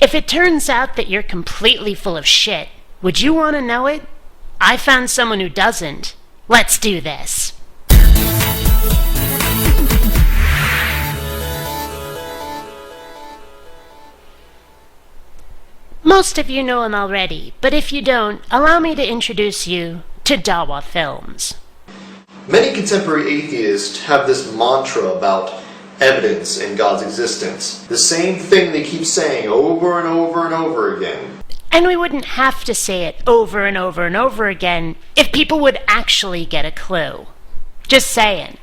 If it turns out that you're completely full of shit, would you want to know it? I found someone who doesn't. Let's do this. Most of you know him already, but if you don't, allow me to introduce you to Dawa Films. Many contemporary atheists have this mantra about evidence in God's existence. The same thing they keep saying over and over and over again. And we wouldn't have to say it over and over and over again if people would actually get a clue. Just saying.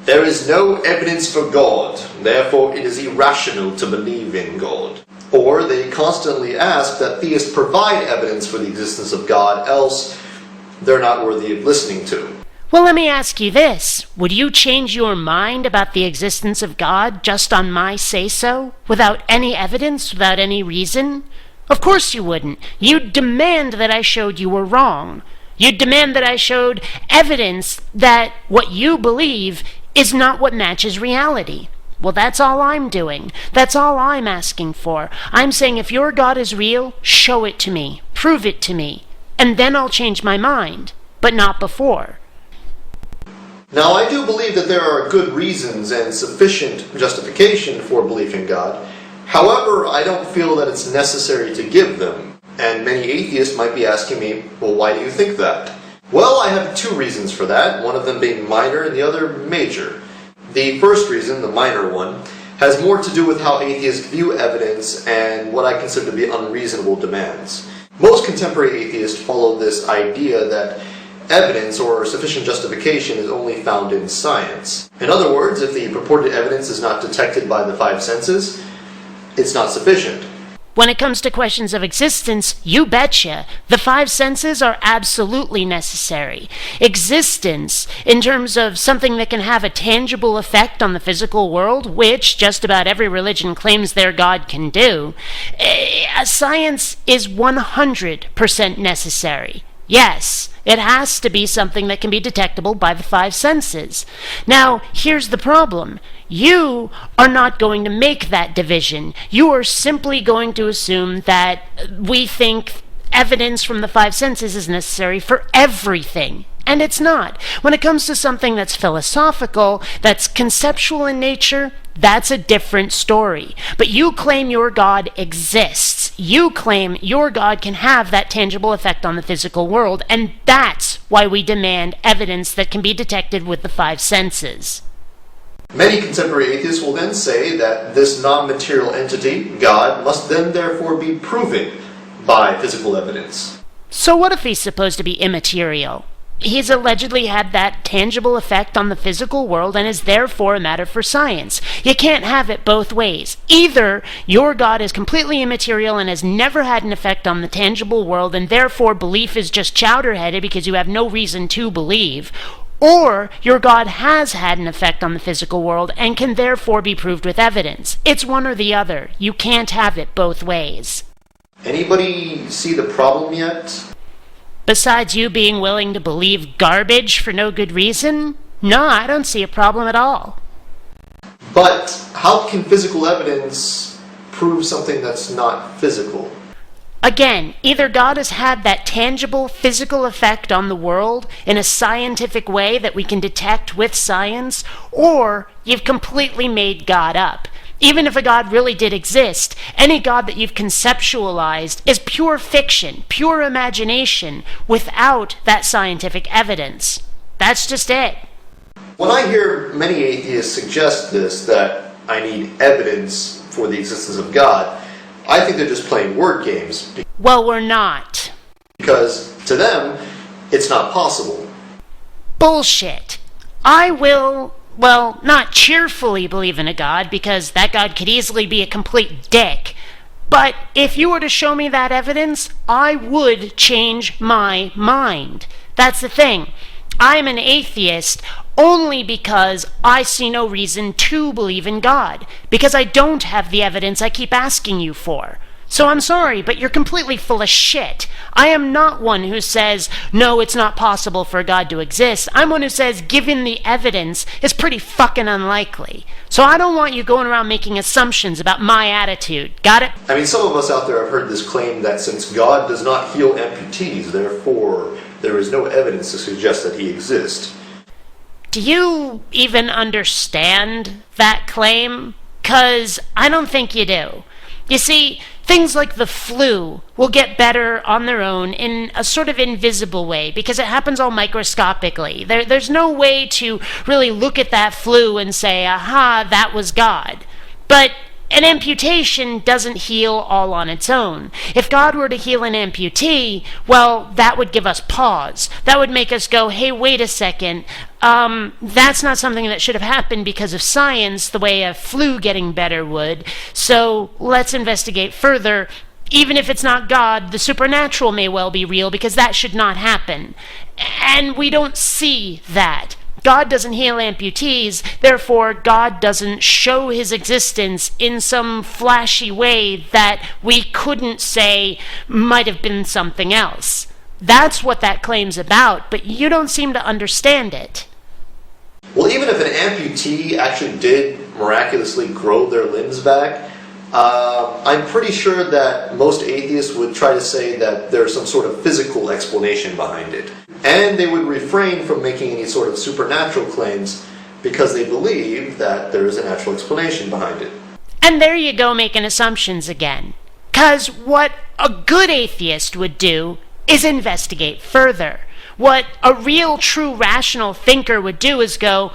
There is no evidence for God, therefore it is irrational to believe in God. Or they constantly ask that theists provide evidence for the existence of God, else they're not worthy of listening to. Well, let me ask you this. Would you change your mind about the existence of God just on my say-so? Without any evidence, without any reason? Of course you wouldn't. You'd demand that I showed you were wrong. You'd demand that I showed evidence that what you believe is not what matches reality. Well, that's all I'm doing. That's all I'm asking for. I'm saying if your God is real, show it to me. Prove it to me. And then I'll change my mind. But not before. Now, I do believe that there are good reasons and sufficient justification for belief in God. However, I don't feel that it's necessary to give them. And many atheists might be asking me, well, why do you think that? Well, I have two reasons for that, one of them being minor and the other major. The first reason, the minor one, has more to do with how atheists view evidence and what I consider to be unreasonable demands. Most contemporary atheists follow this idea that evidence or sufficient justification is only found in science. In other words, if the purported evidence is not detected by the five senses, it's not sufficient. When it comes to questions of existence, you betcha, the five senses are absolutely necessary. Existence, in terms of something that can have a tangible effect on the physical world, which just about every religion claims their God can do, science is 100% necessary. Yes, it has to be something that can be detectable by the five senses. Now, here's the problem. You are not going to make that division. You are simply going to assume that we think evidence from the five senses is necessary for everything. And it's not. When it comes to something that's philosophical, that's conceptual in nature, that's a different story. But you claim your God exists. You claim your God can have that tangible effect on the physical world, and that's why we demand evidence that can be detected with the five senses. Many contemporary atheists will then say that this non-material entity, God, must then therefore be proven by physical evidence. So what if he's supposed to be immaterial? He's allegedly had that tangible effect on the physical world and is therefore a matter for science. You can't have it both ways. Either your God is completely immaterial and has never had an effect on the tangible world, and therefore belief is just chowder-headed because you have no reason to believe, or your God has had an effect on the physical world and can therefore be proved with evidence. It's one or the other. You can't have it both ways. Anybody see the problem yet? Besides you being willing to believe garbage for no good reason? No, I don't see a problem at all. But how can physical evidence prove something that's not physical? Again, either God has had that tangible physical effect on the world in a scientific way that we can detect with science, or you've completely made God up. Even if a God really did exist, any God that you've conceptualized is pure fiction, pure imagination, without that scientific evidence. That's just it. When I hear many atheists suggest this, that I need evidence for the existence of God, I think they're just playing word games. Well, we're not. Because to them, it's not possible. Bullshit. I will, well, not cheerfully believe in a God, because that God could easily be a complete dick. But if you were to show me that evidence, I would change my mind. That's the thing. I'm an atheist only because I see no reason to believe in God, because I don't have the evidence I keep asking you for. So I'm sorry, but you're completely full of shit. I am not one who says, no, it's not possible for God to exist. I'm one who says, given the evidence, it's pretty fucking unlikely. So I don't want you going around making assumptions about my attitude. Got it? I mean, some of us out there have heard this claim that since God does not heal amputees, therefore there is no evidence to suggest that he exists. Do you even understand that claim? 'Cause I don't think you do. You see, things like the flu will get better on their own in a sort of invisible way because it happens all microscopically. There's no way to really look at that flu and say, aha, that was God. But an amputation doesn't heal all on its own. If God were to heal an amputee, well, that would give us pause. That would make us go, hey, wait a second. That's not something that should have happened because of science, the way a flu getting better would. So let's investigate further. Even if it's not God, the supernatural may well be real because that should not happen. And we don't see that. God doesn't heal amputees, therefore God doesn't show his existence in some flashy way that we couldn't say might have been something else. That's what that claim's about, but you don't seem to understand it. Well, even if an amputee actually did miraculously grow their limbs back, I'm pretty sure that most atheists would try to say that there's some sort of physical explanation behind it. And they would refrain from making any sort of supernatural claims because they believe that there is a natural explanation behind it. And there you go making assumptions again. 'Cause what a good atheist would do is investigate further. What a real, true, rational thinker would do is go,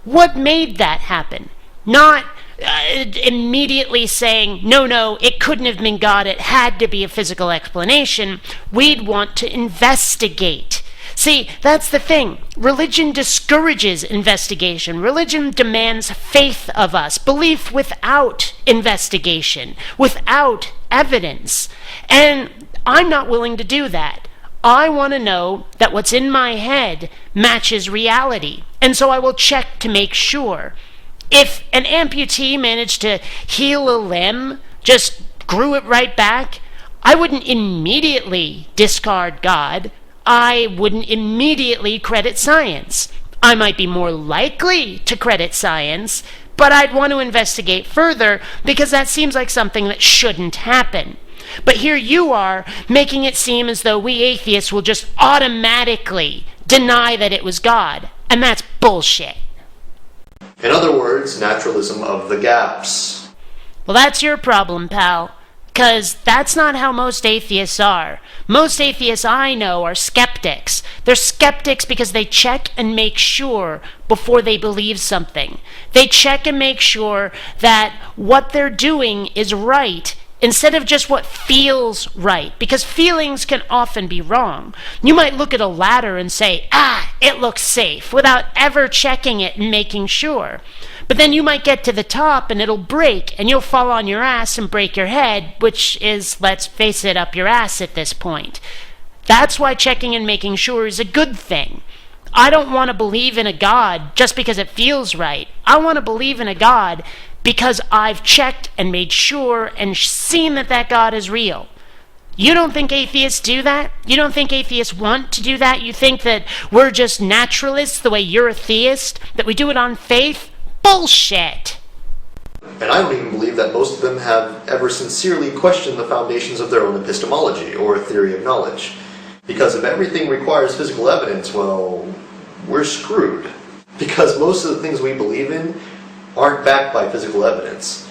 what made that happen? Not immediately saying, no, it couldn't have been God, it had to be a physical explanation. We'd want to investigate. See, that's the thing. Religion discourages investigation. Religion demands faith of us, belief without investigation, without evidence. And I'm not willing to do that. I want to know that what's in my head matches reality, and so I will check to make sure. If an amputee managed to heal a limb, just grew it right back, I wouldn't immediately discard God. I wouldn't immediately credit science. I might be more likely to credit science, but I'd want to investigate further because that seems like something that shouldn't happen. But here you are, making it seem as though we atheists will just automatically deny that it was God, and that's bullshit. In other words, naturalism of the gaps. Well, that's your problem, pal. 'Cause that's not how most atheists are. Most atheists I know are skeptics. They're skeptics because they check and make sure before they believe something. They check and make sure that what they're doing is right instead of just what feels right, because feelings can often be wrong. You might look at a ladder and say, it looks safe, without ever checking it and making sure. But then you might get to the top and it'll break, and you'll fall on your ass and break your head, which is, let's face it, up your ass at this point. That's why checking and making sure is a good thing. I don't want to believe in a God just because it feels right. I want to believe in a God because I've checked and made sure and seen that that God is real. You don't think atheists do that? You don't think atheists want to do that? You think that we're just naturalists the way you're a theist? That we do it on faith? Bullshit! And I don't even believe that most of them have ever sincerely questioned the foundations of their own epistemology or theory of knowledge. Because if everything requires physical evidence, well, we're screwed. Because most of the things we believe in aren't backed by physical evidence.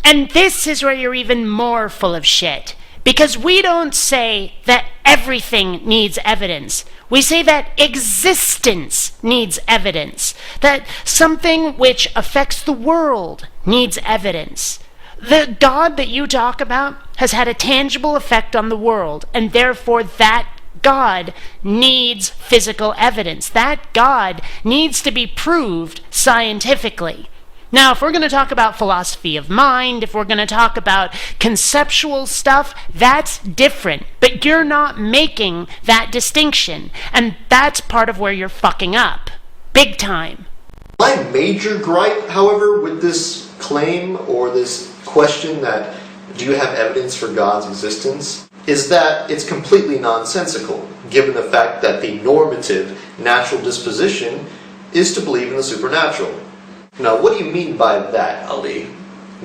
And this is where you're even more full of shit. Because we don't say that everything needs evidence. We say that existence needs evidence. That something which affects the world needs evidence. The God that you talk about has had a tangible effect on the world, and therefore that God needs physical evidence. That God needs to be proved scientifically. Now, if we're going to talk about philosophy of mind, if we're going to talk about conceptual stuff, that's different. But you're not making that distinction. And that's part of where you're fucking up. Big time. My major gripe, however, with this claim or this question that do you have evidence for God's existence, is that it's completely nonsensical, given the fact that the normative natural disposition is to believe in the supernatural. Now, what do you mean by that, Ali?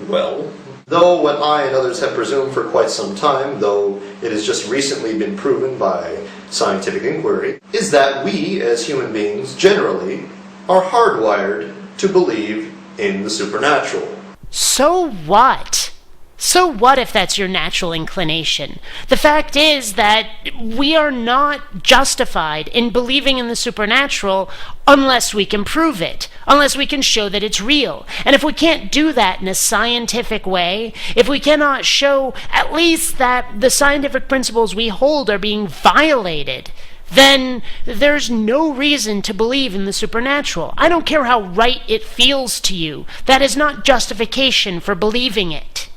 Well, though what I and others have presumed for quite some time, though it has just recently been proven by scientific inquiry, is that we, as human beings, generally, are hardwired to believe in the supernatural. So what? So what if that's your natural inclination? The fact is that we are not justified in believing in the supernatural unless we can prove it, unless we can show that it's real. And if we can't do that in a scientific way, if we cannot show at least that the scientific principles we hold are being violated, then there's no reason to believe in the supernatural. I don't care how right it feels to you. That is not justification for believing it.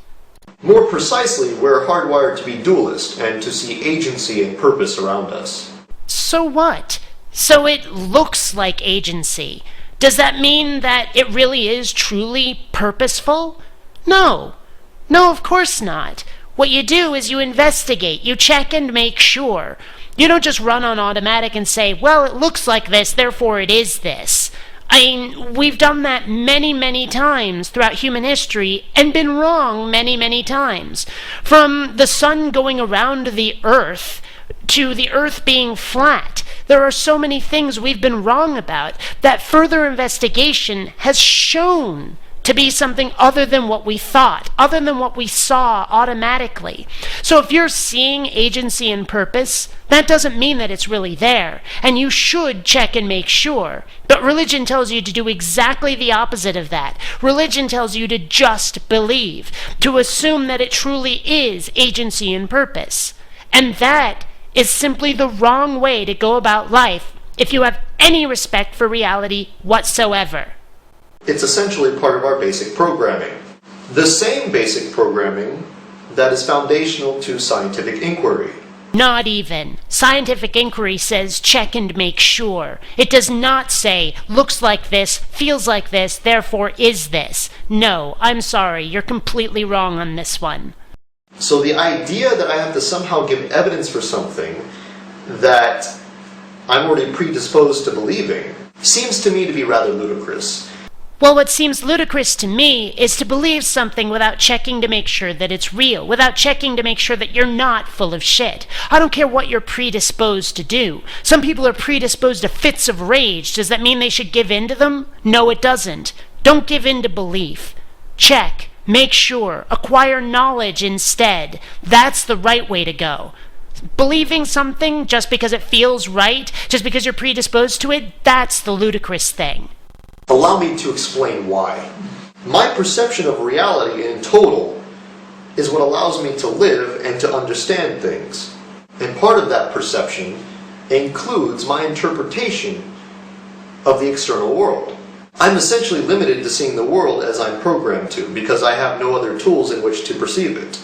More precisely, we're hardwired to be dualist and to see agency and purpose around us. So what? So it looks like agency. Does that mean that it really is truly purposeful? No. No, of course not. What you do is you investigate, you check and make sure. You don't just run on automatic and say, well, it looks like this, therefore it is this. I mean, we've done that many, many times throughout human history and been wrong many, many times. From the sun going around the earth to the earth being flat, there are so many things we've been wrong about that further investigation has shown to be something other than what we thought, other than what we saw automatically. So if you're seeing agency and purpose, that doesn't mean that it's really there, and you should check and make sure. But religion tells you to do exactly the opposite of that. Religion tells you to just believe, to assume that it truly is agency and purpose. And that is simply the wrong way to go about life if you have any respect for reality whatsoever. It's essentially part of our basic programming. The same basic programming that is foundational to scientific inquiry. Not even. Scientific inquiry says check and make sure. It does not say looks like this, feels like this, therefore is this. No, I'm sorry, you're completely wrong on this one. So the idea that I have to somehow give evidence for something that I'm already predisposed to believing seems to me to be rather ludicrous. Well, what seems ludicrous to me is to believe something without checking to make sure that it's real, without checking to make sure that you're not full of shit. I don't care what you're predisposed to do. Some people are predisposed to fits of rage. Does that mean they should give in to them? No, it doesn't. Don't give in to belief. Check, make sure, acquire knowledge instead. That's the right way to go. Believing something just because it feels right, just because you're predisposed to it, that's the ludicrous thing. Allow me to explain why. My perception of reality in total is what allows me to live and to understand things. And part of that perception includes my interpretation of the external world. I'm essentially limited to seeing the world as I'm programmed to because I have no other tools in which to perceive it.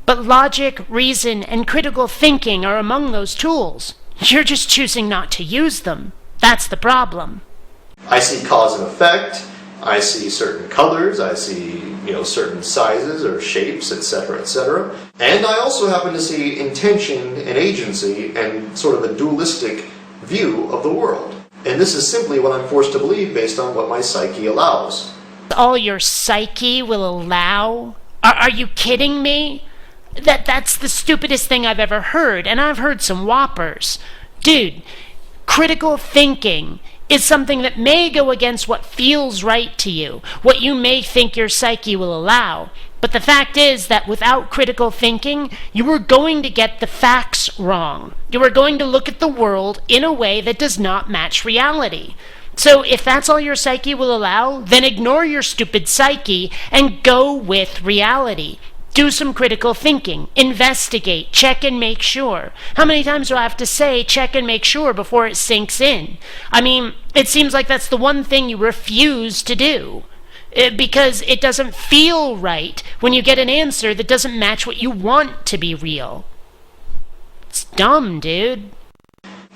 But logic, reason, and critical thinking are among those tools. You're just choosing not to use them. That's the problem. I see cause and effect, I see certain colors, I see, certain sizes or shapes, etc., etc. And I also happen to see intention and agency and sort of a dualistic view of the world. And this is simply what I'm forced to believe based on what my psyche allows. All your psyche will allow? Are you kidding me? That's the stupidest thing I've ever heard, and I've heard some whoppers. Dude, critical thinking is something that may go against what feels right to you, what you may think your psyche will allow. But the fact is that without critical thinking, you are going to get the facts wrong. You are going to look at the world in a way that does not match reality. So if that's all your psyche will allow, then ignore your stupid psyche and go with reality. Do some critical thinking, investigate, check and make sure. How many times do I have to say check and make sure before it sinks in? I mean, it seems like that's the one thing you refuse to do. Because it doesn't feel right when you get an answer that doesn't match what you want to be real. It's dumb, dude.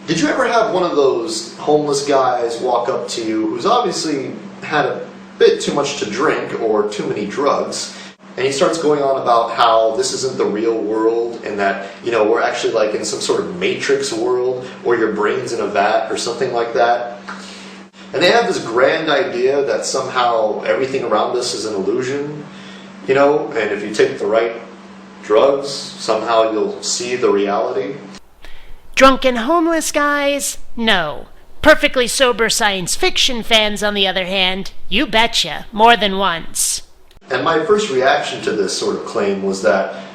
Did you ever have one of those homeless guys walk up to you who's obviously had a bit too much to drink or too many drugs, And he starts going on about how this isn't the real world and that, we're actually like in some sort of matrix world or your brain's in a vat or something like that. And they have this grand idea that somehow everything around us is an illusion, and if you take the right drugs, somehow you'll see the reality. Drunken homeless guys? No. Perfectly sober science fiction fans, on the other hand, you betcha, more than once. And my first reaction to this sort of claim was that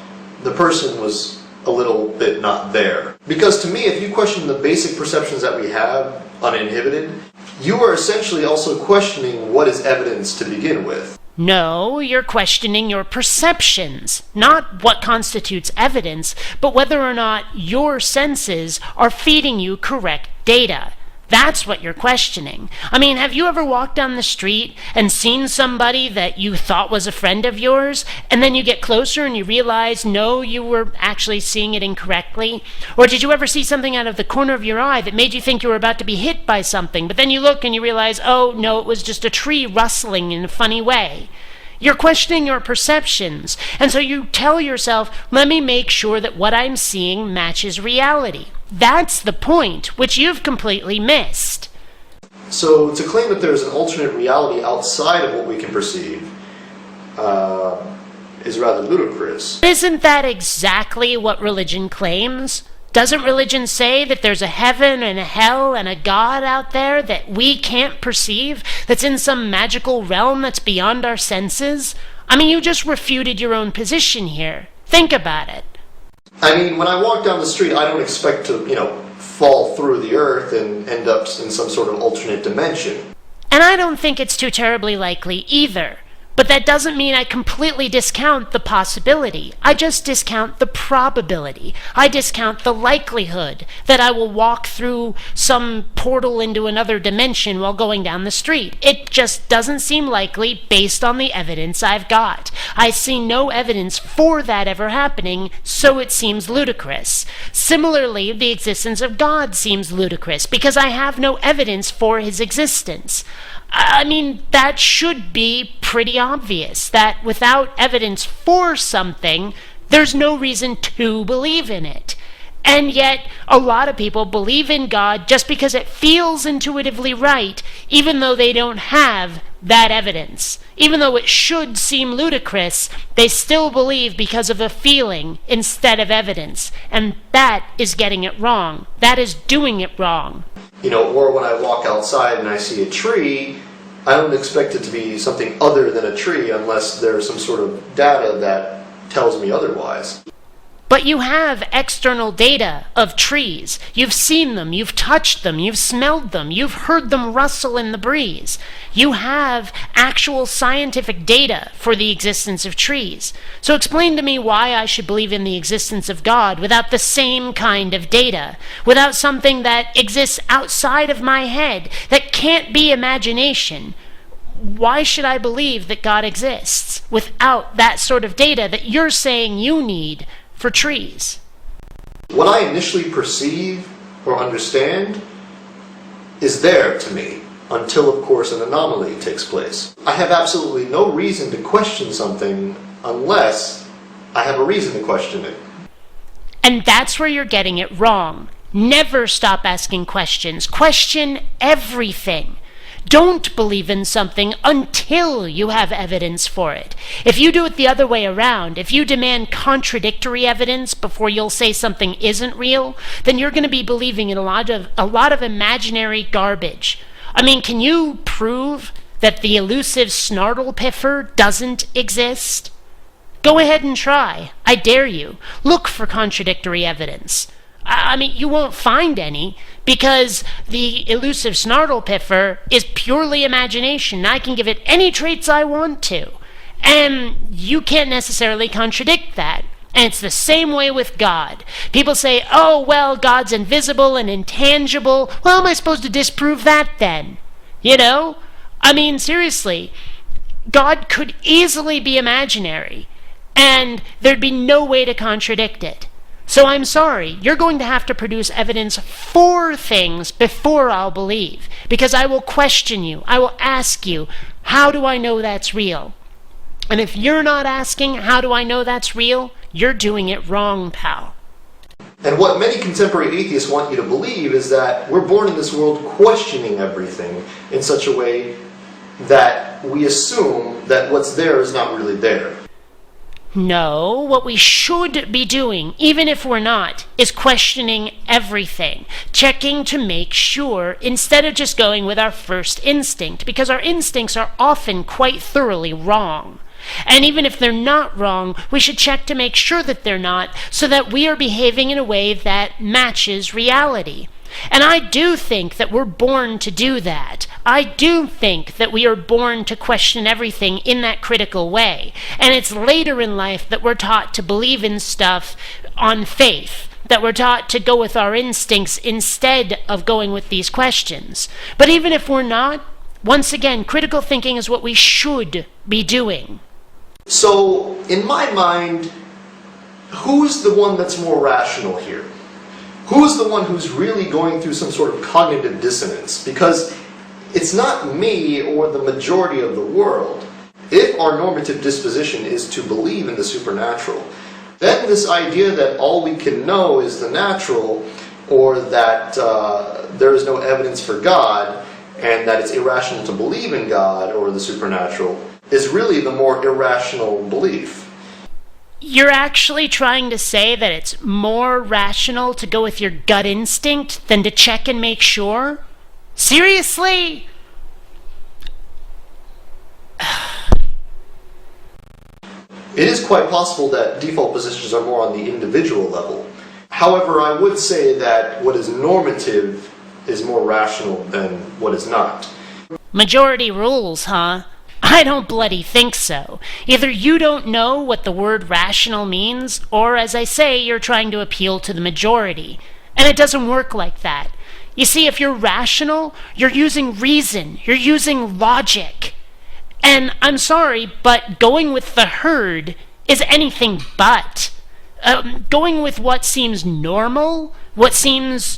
the person was a little bit not there. Because to me, if you question the basic perceptions that we have uninhibited, you are essentially also questioning what is evidence to begin with. No, you're questioning your perceptions, not what constitutes evidence, but whether or not your senses are feeding you correct data. That's what you're questioning. I mean, have you ever walked down the street and seen somebody that you thought was a friend of yours, and then you get closer and you realize, no, you were actually seeing it incorrectly? Or did you ever see something out of the corner of your eye that made you think you were about to be hit by something, but then you look and you realize, oh, no, it was just a tree rustling in a funny way? You're questioning your perceptions, and so you tell yourself, let me make sure that what I'm seeing matches reality. That's the point, which you've completely missed. So to claim that there's an alternate reality outside of what we can perceive is rather ludicrous. Isn't that exactly what religion claims? Doesn't religion say that there's a heaven and a hell and a God out there that we can't perceive, that's in some magical realm that's beyond our senses? I mean, you just refuted your own position here. Think about it. I mean, when I walk down the street, I don't expect to, fall through the earth and end up in some sort of alternate dimension. And I don't think it's too terribly likely either. But that doesn't mean I completely discount the possibility. I just discount the probability. I discount the likelihood that I will walk through some portal into another dimension while going down the street. It just doesn't seem likely based on the evidence I've got. I see no evidence for that ever happening, so it seems ludicrous. Similarly, the existence of God seems ludicrous because I have no evidence for his existence. I mean, that should be pretty obvious, that without evidence for something, there's no reason to believe in it. And yet, a lot of people believe in God just because it feels intuitively right, even though they don't have that evidence. Even though it should seem ludicrous, they still believe because of a feeling instead of evidence. And that is getting it wrong. That is doing it wrong. Or when I walk outside and I see a tree, I don't expect it to be something other than a tree unless there's some sort of data that tells me otherwise. But you have external data of trees. You've seen them, you've touched them, you've smelled them, you've heard them rustle in the breeze. You have actual scientific data for the existence of trees. So explain to me why I should believe in the existence of God without the same kind of data, without something that exists outside of my head, that can't be imagination. Why should I believe that God exists without that sort of data that you're saying you need for trees? What I initially perceive or understand is there to me until, of course, an anomaly takes place. I have absolutely no reason to question something unless I have a reason to question it. And that's where you're getting it wrong. Never stop asking questions. Question everything. Don't believe in something until you have evidence for it. If you do it the other way around, if you demand contradictory evidence before you'll say something isn't real, then you're going to be believing in a lot of imaginary garbage. I mean, can you prove that the elusive snartlepiffer doesn't exist? Go ahead and try. I dare you. Look for contradictory evidence. I mean, you won't find any because the elusive snartlepiffer is purely imagination. I can give it any traits I want to. And you can't necessarily contradict that. And it's the same way with God. People say, oh, well, God's invisible and intangible. Well, how am I supposed to disprove that then? I mean, seriously, God could easily be imaginary, and there'd be no way to contradict it. So I'm sorry, you're going to have to produce evidence for things before I'll believe, because I will question you. I will ask you, how do I know that's real? And if you're not asking, how do I know that's real? You're doing it wrong, pal. And what many contemporary atheists want you to believe is that we're born in this world questioning everything in such a way that we assume that what's there is not really there. No, what we should be doing, even if we're not, is questioning everything, checking to make sure, instead of just going with our first instinct, because our instincts are often quite thoroughly wrong. And even if they're not wrong, we should check to make sure that they're not, so that we are behaving in a way that matches reality. And I do think that we're born to do that. I do think that we are born to question everything in that critical way. And it's later in life that we're taught to believe in stuff on faith, that we're taught to go with our instincts instead of going with these questions. But even if we're not, once again, critical thinking is what we should be doing. So, in my mind, who's the one that's more rational here? Who's the one who's really going through some sort of cognitive dissonance? Because it's not me or the majority of the world. If our normative disposition is to believe in the supernatural, then this idea that all we can know is the natural, or that there is no evidence for God, and that it's irrational to believe in God or the supernatural, is really the more irrational belief. You're actually trying to say that it's more rational to go with your gut instinct than to check and make sure? Seriously? It is quite possible that default positions are more on the individual level. However, I would say that what is normative is more rational than what is not. Majority rules, huh? I don't bloody think so. Either you don't know what the word rational means, or, as I say, you're trying to appeal to the majority. And it doesn't work like that. You see, if you're rational, you're using reason, you're using logic. And I'm sorry, but going with the herd is anything but. Going with what seems normal, what seems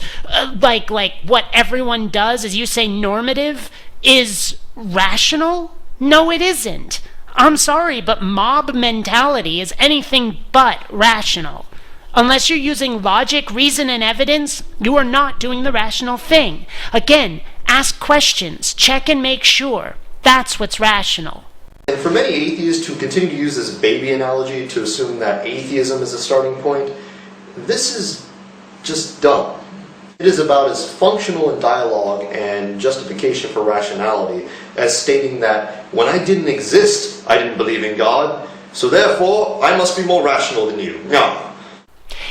like what everyone does, as you say, normative, is rational? No, it isn't. I'm sorry, but mob mentality is anything but rational. Unless you're using logic, reason, and evidence, you are not doing the rational thing. Again, ask questions, check and make sure. That's what's rational. And for many atheists who continue to use this baby analogy to assume that atheism is a starting point, this is just dumb. It is about as functional in dialogue and justification for rationality as stating that when I didn't exist, I didn't believe in God, so therefore I must be more rational than you. No.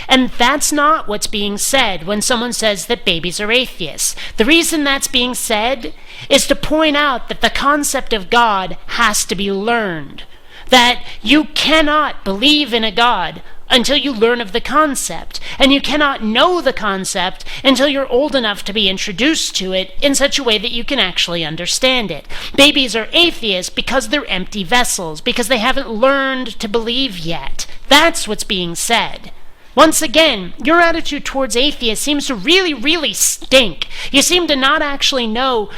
And that's not what's being said when someone says that babies are atheists. The reason that's being said is to point out that the concept of God has to be learned. That you cannot believe in a God until you learn of the concept, and you cannot know the concept until you're old enough to be introduced to it in such a way that you can actually understand it. Babies are atheists because they're empty vessels, because they haven't learned to believe yet. That's what's being said. Once again, your attitude towards atheists seems to really, really stink. You seem to not actually know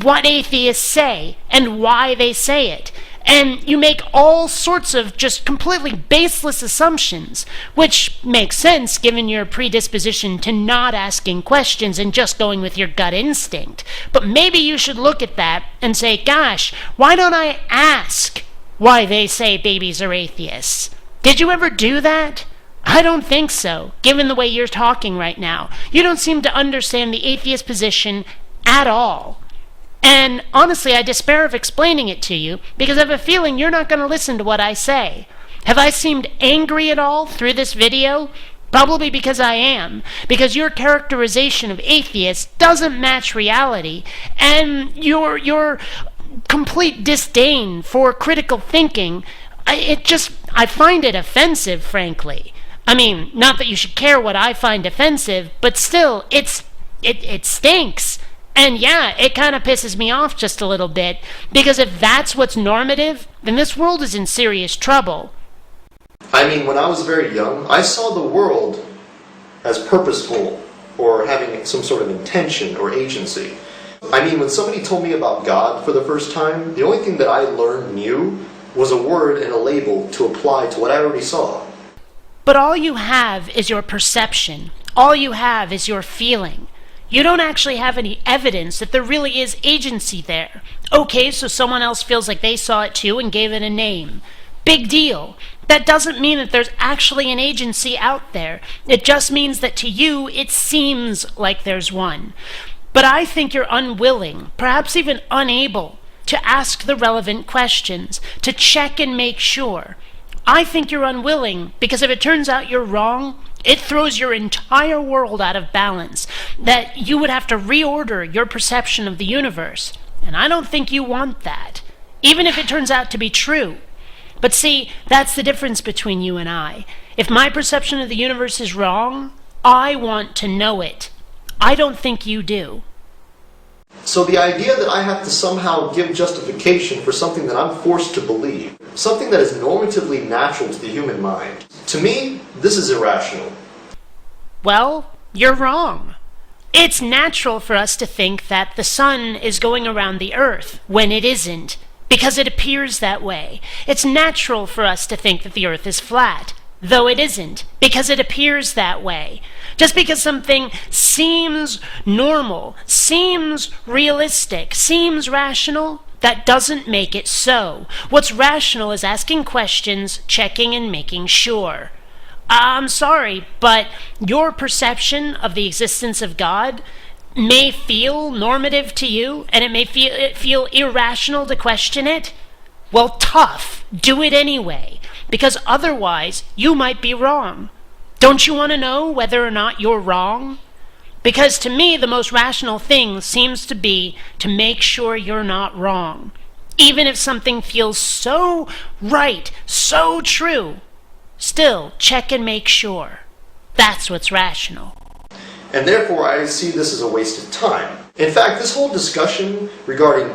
what atheists say and why they say it. And you make all sorts of just completely baseless assumptions, which makes sense given your predisposition to not asking questions and just going with your gut instinct. But maybe you should look at that and say, gosh, why don't I ask why they say babies are atheists? Did you ever do that? I don't think so, given the way you're talking right now. You don't seem to understand the atheist position at all. And honestly, I despair of explaining it to you because I have a feeling you're not going to listen to what I say. Have I seemed angry at all through this video? Probably because I am. Because your characterization of atheists doesn't match reality, and your complete disdain for critical thinking, I find it offensive, frankly. I mean, not that you should care what I find offensive, but still, it stinks. And yeah, it kind of pisses me off just a little bit, because if that's what's normative, then this world is in serious trouble. I mean, when I was very young, I saw the world as purposeful or having some sort of intention or agency. I mean, when somebody told me about God for the first time, the only thing that I learned new was a word and a label to apply to what I already saw. But all you have is your perception. All you have is your feeling. You don't actually have any evidence that there really is agency there. Okay, so someone else feels like they saw it too and gave it a name. Big deal. That doesn't mean that there's actually an agency out there. It just means that to you, it seems like there's one. But I think you're unwilling, perhaps even unable, to ask the relevant questions, to check and make sure. I think you're unwilling because if it turns out you're wrong, it throws your entire world out of balance, that you would have to reorder your perception of the universe. And I don't think you want that, even if it turns out to be true. But see, that's the difference between you and I. If my perception of the universe is wrong, I want to know it. I don't think you do. So the idea that I have to somehow give justification for something that I'm forced to believe, something that is normatively natural to the human mind, to me, this is irrational. Well, you're wrong. It's natural for us to think that the sun is going around the earth when it isn't, because it appears that way. It's natural for us to think that the earth is flat, though it isn't, because it appears that way. Just because something seems normal, seems realistic, seems rational, that doesn't make it so. What's rational is asking questions, checking, and making sure. I'm sorry, but your perception of the existence of God may feel normative to you, and it may feel irrational to question it. Well, tough. Do it anyway, because otherwise you might be wrong. Don't you want to know whether or not you're wrong? Because to me, the most rational thing seems to be to make sure you're not wrong. Even if something feels so right, so true, still check and make sure. That's what's rational. And therefore, I see this as a waste of time. In fact, this whole discussion regarding,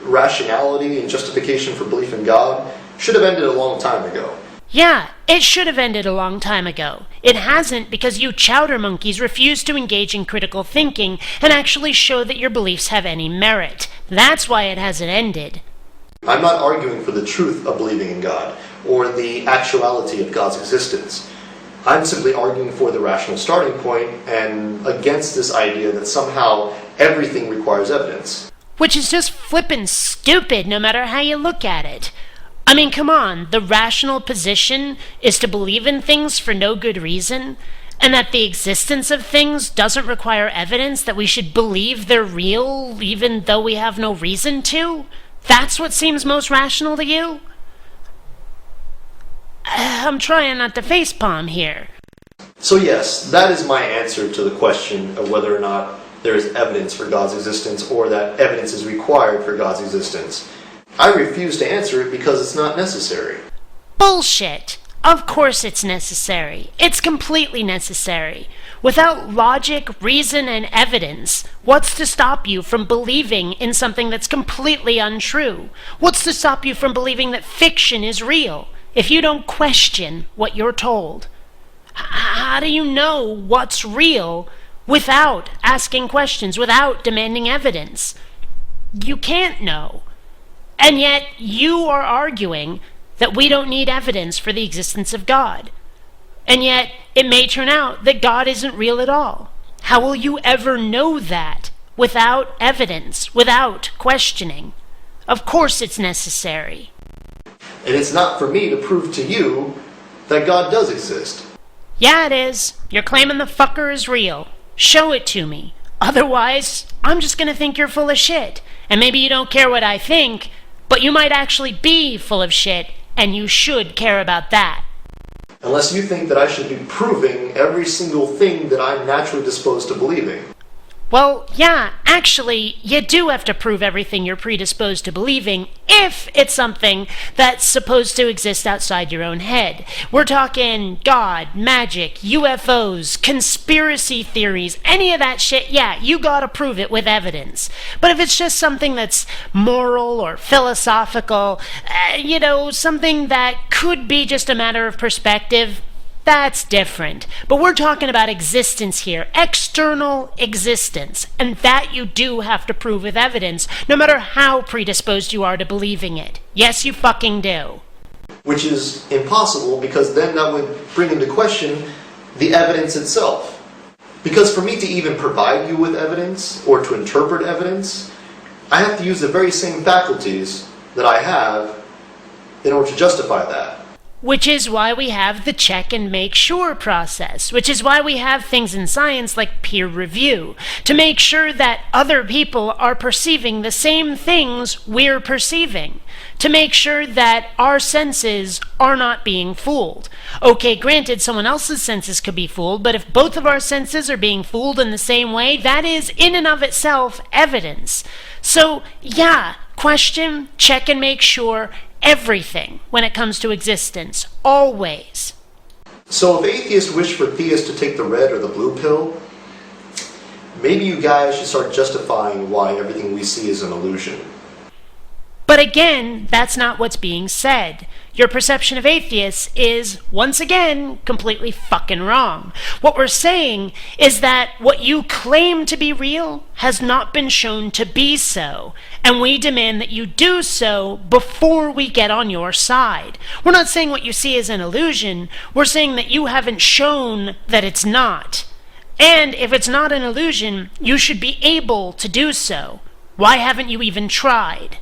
rationality and justification for belief in God should have ended a long time ago. Yeah, it should have ended a long time ago. It hasn't because you chowder monkeys refuse to engage in critical thinking and actually show that your beliefs have any merit. That's why it hasn't ended. I'm not arguing for the truth of believing in God or the actuality of God's existence. I'm simply arguing for the rational starting point and against this idea that somehow everything requires evidence. Which is just flippin' stupid no matter how you look at it. I mean, come on, the rational position is to believe in things for no good reason, and that the existence of things doesn't require evidence, that we should believe they're real even though we have no reason to? That's what seems most rational to you? I'm trying not to facepalm here. So yes, that is my answer to the question of whether or not there is evidence for God's existence or that evidence is required for God's existence. I refuse to answer it because it's not necessary. Bullshit! Of course it's necessary. It's completely necessary. Without logic, reason, and evidence, what's to stop you from believing in something that's completely untrue? What's to stop you from believing that fiction is real if you don't question what you're told? How do you know what's real without asking questions, without demanding evidence? You can't know. And yet you are arguing that we don't need evidence for the existence of God. And yet it may turn out that God isn't real at all. How will you ever know that without evidence, without questioning? Of course it's necessary. And it's not for me to prove to you that God does exist. Yeah, it is. You're claiming the fucker is real. Show it to me. Otherwise, I'm just gonna think you're full of shit. And maybe you don't care what I think, but you might actually be full of shit, and you should care about that. Unless you think that I should be proving every single thing that I'm naturally disposed to believing. Well, yeah, actually, you do have to prove everything you're predisposed to believing if it's something that's supposed to exist outside your own head. We're talking God, magic, UFOs, conspiracy theories, any of that shit, yeah, you gotta prove it with evidence. But if it's just something that's moral or philosophical, something that could be just a matter of perspective, That's different. But we're talking about existence here, external existence. And that you do have to prove with evidence, no matter how predisposed you are to believing it. Yes, you fucking do. Which is impossible, because then that would bring into question the evidence itself. Because for me to even provide you with evidence, or to interpret evidence, I have to use the very same faculties that I have in order to justify that. Which is why we have the check and make sure process. Which is why we have things in science like peer review. To make sure that other people are perceiving the same things we're perceiving. To make sure that our senses are not being fooled. Okay, granted, someone else's senses could be fooled, but if both of our senses are being fooled in the same way, that is in and of itself evidence. So, yeah, question, check and make sure, everything when it comes to existence, always. So if atheists wish for theists to take the red or the blue pill, maybe you guys should start justifying why everything we see is an illusion. But again, that's not what's being said. Your perception of atheists is, once again, completely fucking wrong. What we're saying is that what you claim to be real has not been shown to be so, and we demand that you do so before we get on your side. We're not saying what you see is an illusion, we're saying that you haven't shown that it's not. And if it's not an illusion, you should be able to do so. Why haven't you even tried?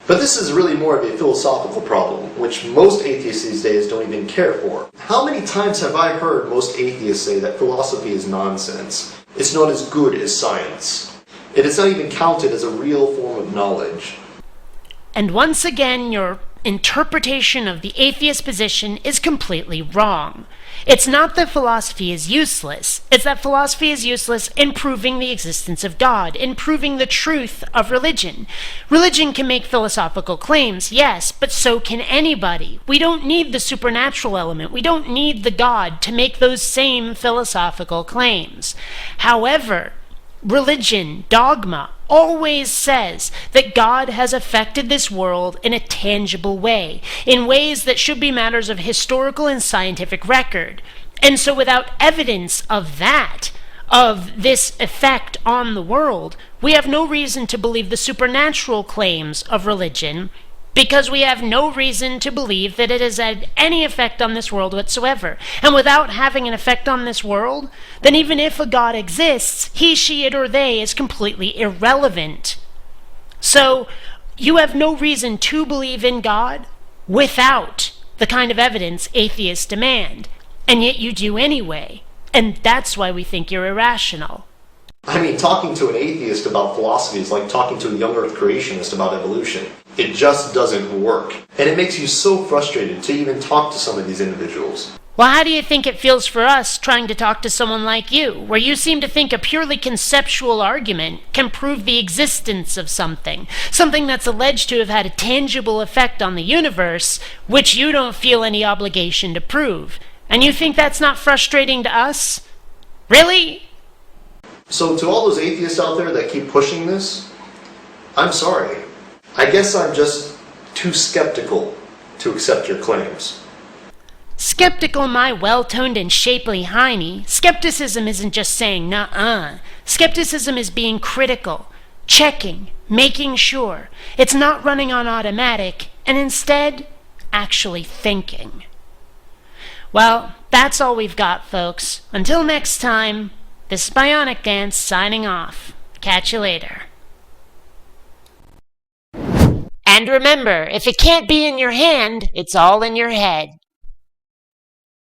But this is really more of a philosophical problem, which most atheists these days don't even care for. How many times have I heard most atheists say that philosophy is nonsense? It's not as good as science. It is not even counted as a real form of knowledge. And once again, your interpretation of the atheist position is completely wrong. It's not that philosophy is useless. It's that philosophy is useless in proving the existence of God, in proving the truth of religion. Religion can make philosophical claims, yes, but so can anybody. We don't need the supernatural element. We don't need the God to make those same philosophical claims. However, religion, dogma, always says that God has affected this world in a tangible way, in ways that should be matters of historical and scientific record. And so without evidence of that, of this effect on the world, we have no reason to believe the supernatural claims of religion, because we have no reason to believe that it has had any effect on this world whatsoever. And without having an effect on this world, then even if a God exists, he, she, it, or they is completely irrelevant. So, you have no reason to believe in God without the kind of evidence atheists demand. And yet you do anyway. And that's why we think you're irrational. I mean, talking to an atheist about philosophy is like talking to a young earth creationist about evolution. It just doesn't work. And it makes you so frustrated to even talk to some of these individuals. Well, how do you think it feels for us trying to talk to someone like you, where you seem to think a purely conceptual argument can prove the existence of something that's alleged to have had a tangible effect on the universe, which you don't feel any obligation to prove? And you think that's not frustrating to us? Really? So to all those atheists out there that keep pushing this, I'm sorry. I guess I'm just too skeptical to accept your claims. Skeptical, my well-toned and shapely hiney. Skepticism isn't just saying nuh-uh. Skepticism is being critical, checking, making sure. It's not running on automatic, and instead, actually thinking. Well, that's all we've got, folks. Until next time, this is BionicDance signing off. Catch you later. And remember, if it can't be in your hand, it's all in your head.